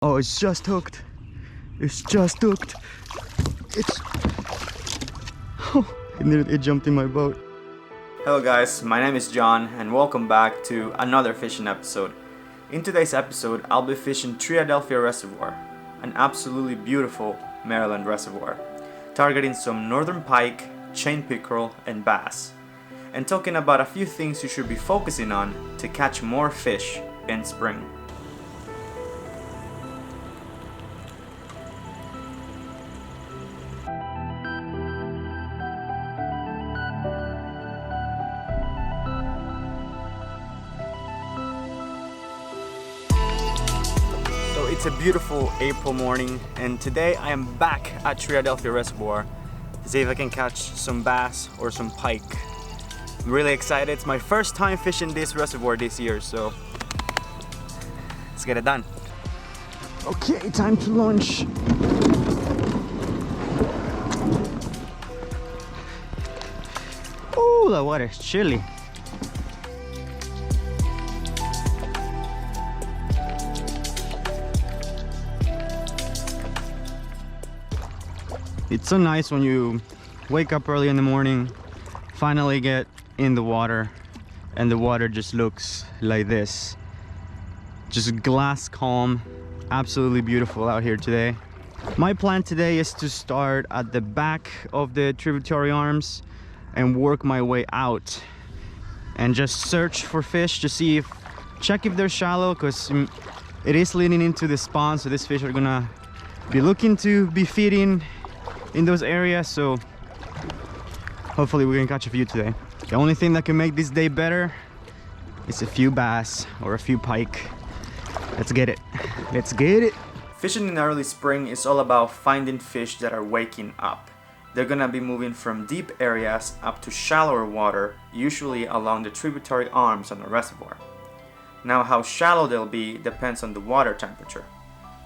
Oh, it's just hooked. It's just hooked. It's... Oh, it jumped in my boat. Hello guys, my name is John and welcome back to another fishing episode. In today's episode, I'll be fishing Triadelphia Reservoir, an absolutely beautiful Maryland reservoir, targeting some northern pike, chain pickerel, and bass, and talking about a few things you should be focusing on to catch more fish in spring. It's a beautiful April morning, and today I am back at Triadelphia Reservoir to see if I can catch some bass or some pike. I'm really excited. It's my first time fishing this reservoir this year, so let's get it done. Okay, time to launch. Oh, the water is chilly. It's so nice when you wake up early in the morning, finally get in the water, and the water just looks like this. Just glass calm, absolutely beautiful out here today. My plan today is to start at the back of the tributary arms and work my way out and just search for fish to see if, check if they're shallow, because it is leading into the spawn, so these fish are gonna be looking to be feeding in those areas, so hopefully we can catch a few today. The only thing that can make this day better is a few bass or a few pike. Let's get it. Let's get it. Fishing in early spring is all about finding fish that are waking up. They're gonna be moving from deep areas up to shallower water, usually along the tributary arms on the reservoir. Now, how shallow they'll be depends on the water temperature.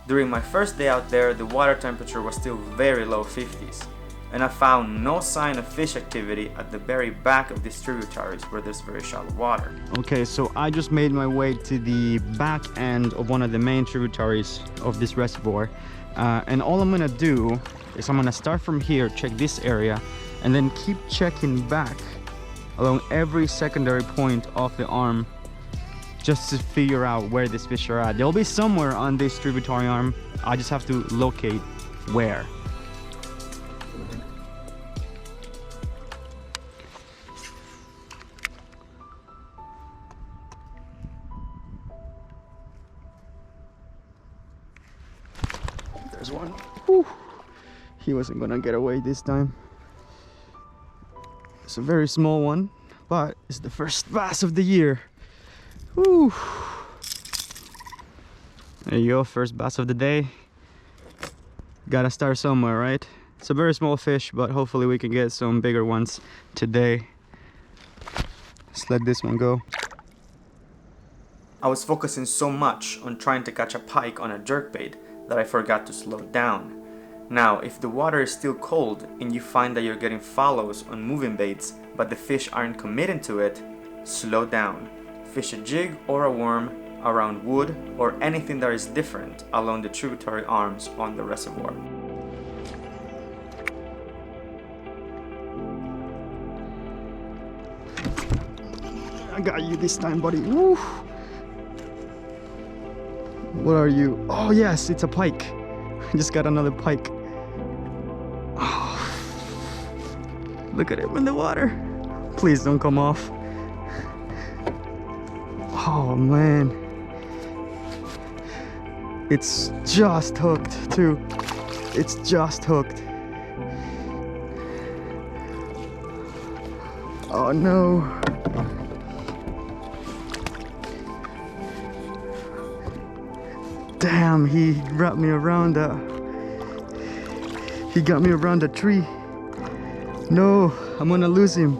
During my first day out there, the water temperature was still very low 50s, and I found no sign of fish activity at the very back of these tributaries where there's very shallow water. Okay, so I just made my way to the back end of one of the main tributaries of this reservoir, and all I'm gonna do is I'm gonna start from here, check this area, and then keep checking back along every secondary point of the arm just to figure out where these fish are at. They'll be somewhere on this tributary arm. I just have to locate where. There's one. Whew. He wasn't gonna get away this time. It's a very small one, but it's the first bass of the year. Whew. There you go, first bass of the day. Gotta start somewhere, right? It's a very small fish, but hopefully we can get some bigger ones today. Let's let this one go. I was focusing so much on trying to catch a pike on a jerkbait that I forgot to slow down. Now, if the water is still cold and you find that you're getting follows on moving baits but the fish aren't committing to it, slow down. Fish a jig or a worm around wood or anything that is different along the tributary arms on the reservoir. I got you this time, buddy. Woo. What are you? Oh yes, it's a pike. I just got another pike. Oh. Look at him in the water. Please don't come off. Oh man, it's just hooked too. It's just hooked. Oh no. Damn, he wrapped me around he got me around a tree. No, I'm gonna lose him.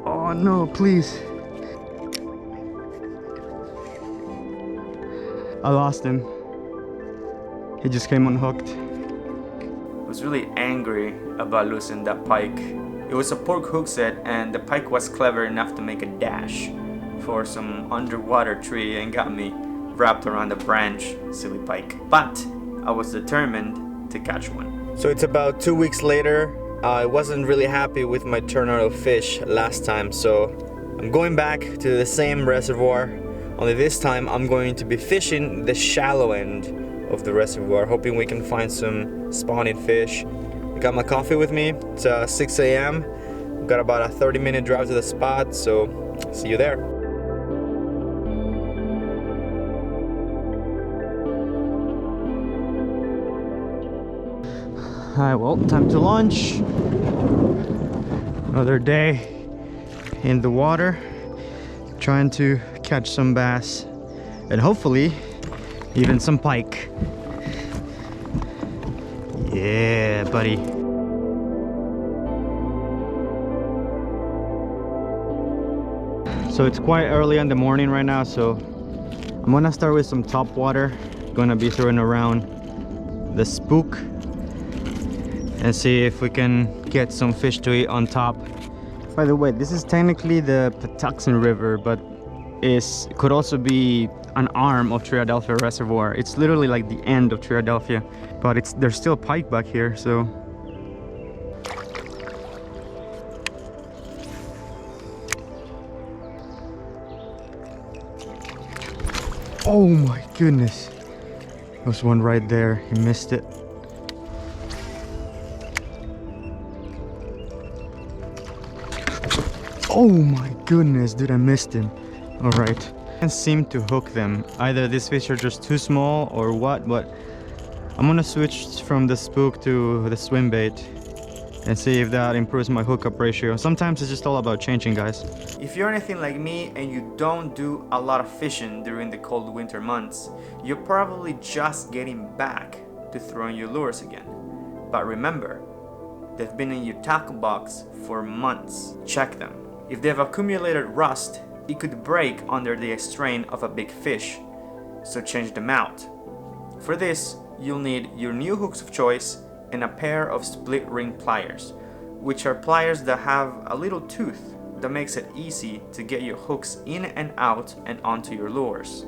Oh no, please. I lost him. He just came unhooked. I was really angry about losing that pike. It was a pork hook set, and the pike was clever enough to make a dash for some underwater tree and got me wrapped around a branch, silly pike. But I was determined to catch one. So it's about 2 weeks later. I wasn't really happy with my turnout of fish last time, so I'm going back to the same reservoir, only this time I'm going to be fishing the shallow end of the reservoir, hoping we can find some spawning fish. I got my coffee with me. It's 6 a.m. We've got about a 30-minute drive to the spot, so see you there. Alright, well, time to lunch. Another day in the water, trying to catch some bass and hopefully even some pike. Yeah, buddy. So it's quite early in the morning right now, so I'm gonna start with some top water. Gonna be throwing around the spook and see if we can get some fish to eat on top. By the way, this is technically the Patuxent River, but could also be an arm of Triadelphia Reservoir. It's literally like the end of Triadelphia, but there's still pike back here, so. Oh my goodness. There's one right there, he missed it. Oh my goodness, dude, I missed him. All right. I can't seem to hook them. Either these fish are just too small or what, but I'm gonna switch from the spook to the swim bait and see if that improves my hookup ratio. Sometimes it's just all about changing, guys. If you're anything like me and you don't do a lot of fishing during the cold winter months, you're probably just getting back to throwing your lures again. But remember, they've been in your tackle box for months. Check them. If they've accumulated rust, it could break under the strain of a big fish, so change them out. For this, you'll need your new hooks of choice and a pair of split ring pliers, which are pliers that have a little tooth that makes it easy to get your hooks in and out and onto your lures.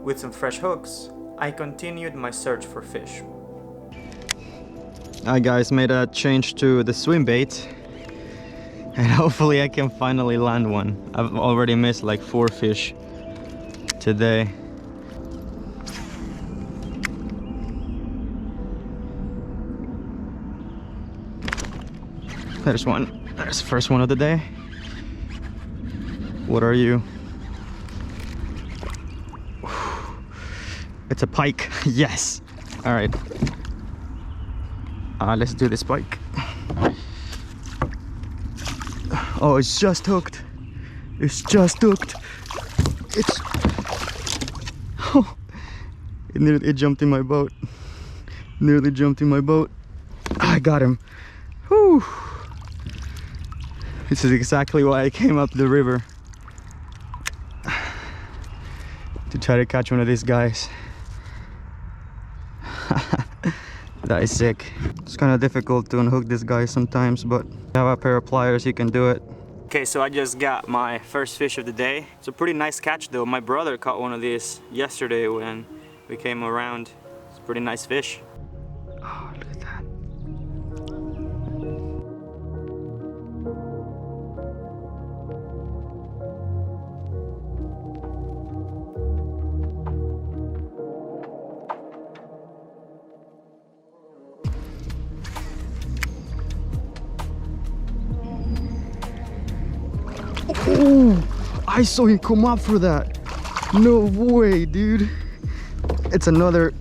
With some fresh hooks, I continued my search for fish. I guys made a change to the swim bait and hopefully I can finally land one. I've already missed like 4 fish today. There's one. There's the first one of the day. What are you? It's a pike. Yes. All right. Let's do this pike. Oh, it's just hooked. It's just hooked. It's. Oh, it jumped in my boat. Nearly jumped in my boat. I got him. Whew. This is exactly why I came up the river, to try to catch one of these guys. That is sick. It's kind of difficult to unhook this guy sometimes, but if you have a pair of pliers, you can do it. Okay, so I just got my first fish of the day. It's a pretty nice catch though. My brother caught one of these yesterday when we came around. It's a pretty nice fish. Oh, look at that. Oh, I saw him come up for that. No way, dude. It's another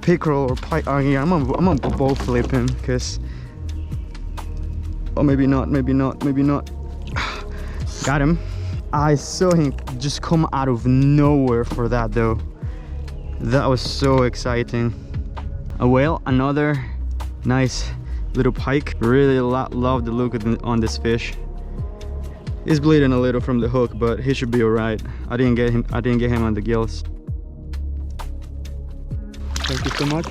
pickerel or pike. Oh, yeah, I'm gonna both flip him because. Oh, maybe not. Maybe not. Maybe not. Got him. I saw him just come out of nowhere for that though. That was so exciting. A whale, another nice little pike. Really love the look on this fish. He's bleeding a little from the hook, but he should be all right. I didn't get him on the gills. Thank you so much.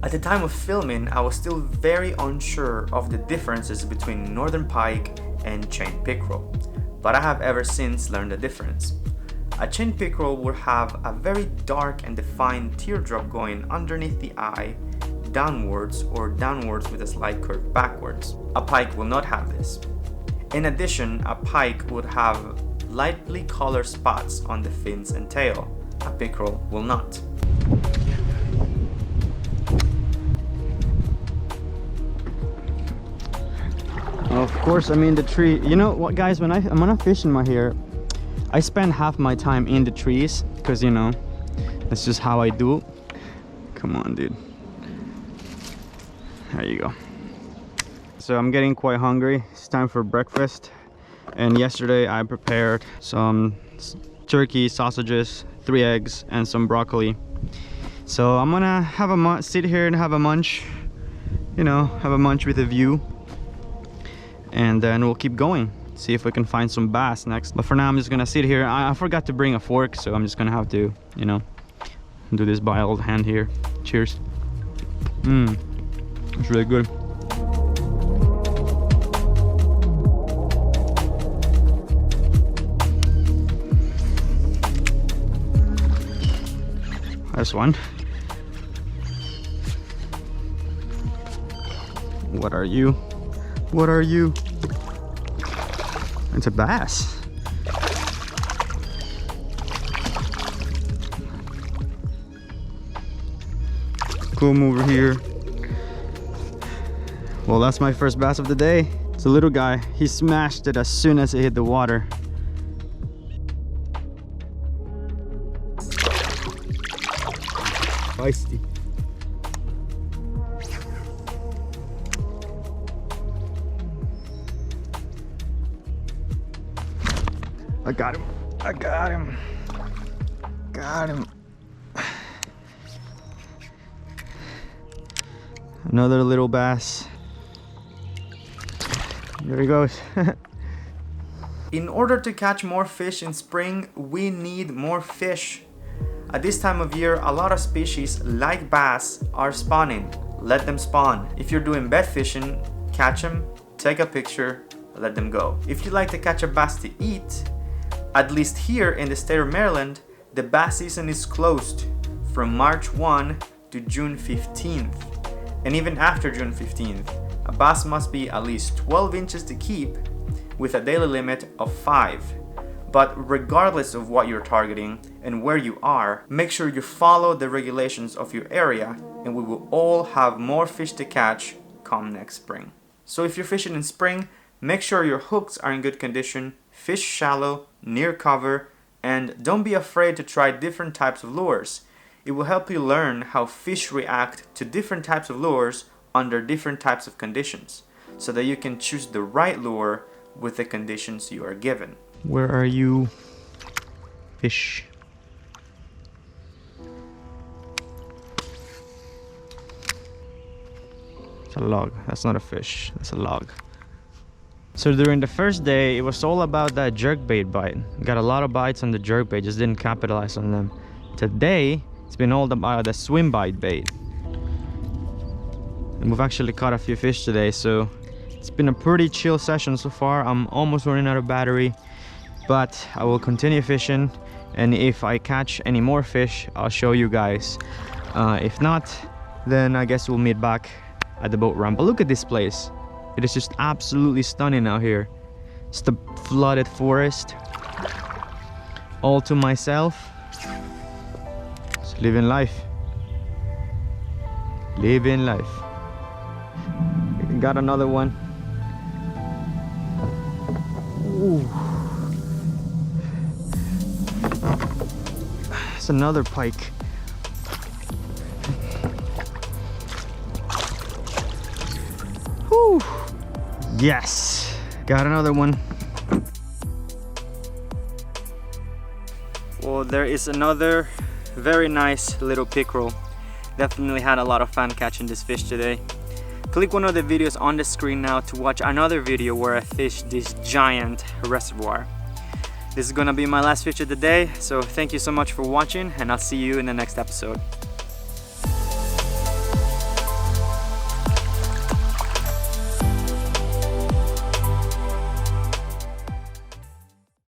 At the time of filming, I was still very unsure of the differences between northern pike and chain pickerel, but I have ever since learned the difference. A chain pickerel will have a very dark and defined teardrop going underneath the eye, downwards or downwards with a slight curve backwards. A pike will not have this. In addition, a pike would have lightly colored spots on the fins and tail. A pickerel will not. Of course, I'm in the tree. You know what, guys, when I'm fishing my here, I spend half my time in the trees because, you know, that's just how I do. Come on, dude. There you go. So I'm getting quite hungry. It's time for breakfast. And yesterday I prepared some turkey, sausages, 3 eggs, and some broccoli. So I'm gonna have sit here and have a munch. You know, have a munch with a view. And then we'll keep going. See if we can find some bass next. But for now, I'm just gonna sit here. I forgot to bring a fork, so I'm just gonna have to, you know, do this by old hand here. Cheers. It's really good. There's one. What are you? What are you? It's a bass. Come over here. Well, that's my first bass of the day. It's a little guy. He smashed it as soon as it hit the water. Feisty. I got him. I got him. Got him. Another little bass. There he goes. In order to catch more fish in spring, we need more fish. At this time of year, a lot of species like bass are spawning. Let them spawn. If you're doing bed fishing, catch them, take a picture, let them go. If you like to catch a bass to eat, at least here in the state of Maryland, the bass season is closed from March 1 to June 15th. And even after June 15th, a bass must be at least 12 inches to keep with a daily limit of 5. But regardless of what you're targeting and where you are, make sure you follow the regulations of your area and we will all have more fish to catch come next spring. So if you're fishing in spring, make sure your hooks are in good condition, fish shallow, near cover, and don't be afraid to try different types of lures. It will help you learn how fish react to different types of lures under different types of conditions, so that you can choose the right lure with the conditions you are given. Where are you? Fish. It's a log. That's not a fish. That's a log. So during the first day, it was all about that jerkbait bite. Got a lot of bites on the jerkbait, just didn't capitalize on them. Today, it's been all about the swim bite bait. And we've actually caught a few fish today, so it's been a pretty chill session so far. I'm almost running out of battery, but I will continue fishing, and if I catch any more fish, I'll show you guys. If not, then I guess we'll meet back at the boat ramp. But look at this place. It is just absolutely stunning out here. It's the flooded forest. All to myself. Just living life. Living life. Got another one. Ooh. It's another pike. Whew. Yes, got another one. Well, there is another very nice little pickerel. Definitely had a lot of fun catching this fish today. Click one of the videos on the screen now to watch another video where I fished this giant reservoir. This is gonna be my last fish of the day, so thank you so much for watching, and I'll see you in the next episode.